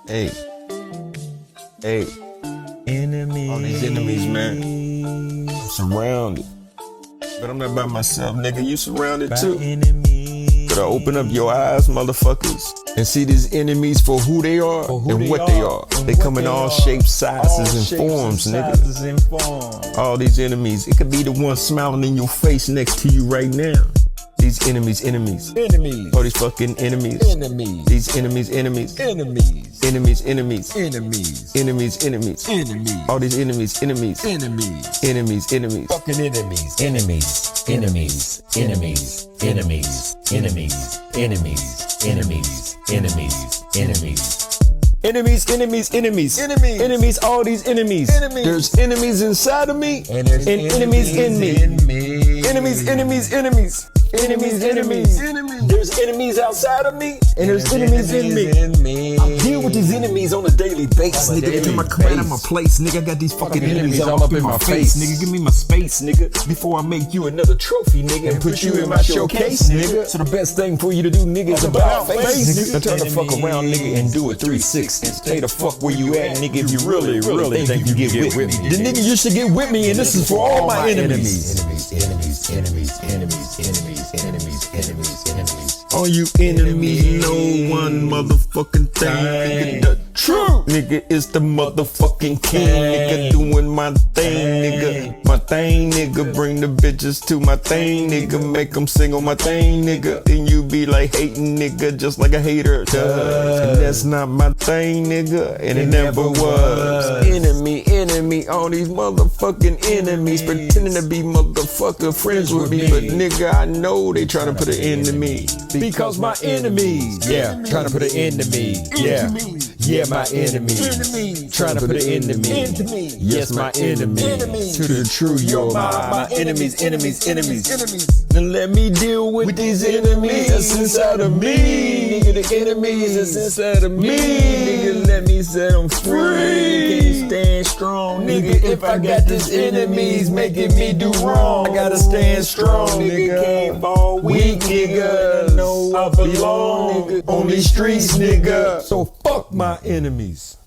Hey, enemies. All these enemies, man. I'm surrounded. But I'm not by myself, nigga. You surrounded too. Better open up your eyes, motherfuckers, and see these enemies for who they are and what they are. They come in all shapes, sizes, and forms, nigga. All these enemies. It could be the one smiling in your face next to you right now. These enemies. All these fucking enemies. These enemies. Enemies. All these enemies. Fucking Enemies, all these enemies. There's enemies inside of me and enemies in me. Enemies. There's enemies outside of me and there's enemies in me. I deal with these enemies on a daily basis, nigga. Every time I come out of my place, nigga, I got these fucking enemies all up in my face, nigga. Give me my space, nigga, before I make you another trophy, nigga, and put you in my showcase, nigga. So the best thing for you to do, nigga, is about face, nigga. Now turn the fuck around, nigga, and do a 360. Stay the fuck where you at, nigga, if you really think you get with me. The nigga, you should get with me, and this is for all my enemies. All you enemies, no one motherfucking thing, nigga. The truth, nigga, is the motherfucking king, nigga. Doing my thing, nigga. My thing, nigga. Bring the bitches to my thing, nigga. Make them sing on my thing, nigga. Then you be like hating, nigga, just like a hater does. And that's not my thing, nigga, and it never was. Enemy, all these motherfucking enemies pretending to be motherfucking friends with me, but nigga, I know they trying to put an end to me. Because my enemies, trying to put an end to me, my enemies, trying to put an end to me, yes, my enemies, to the true, you're my enemies. Then let me deal with these enemies that's inside of me, nigga. The enemies that's inside of me, nigga. Let me set them free. Can you stand strong, nigga? If I got these enemies making me do wrong, I gotta stand strong, nigga. Can't fall weak, nigga. No, I belong, nigga, on these streets, nigga. So fuck my enemies.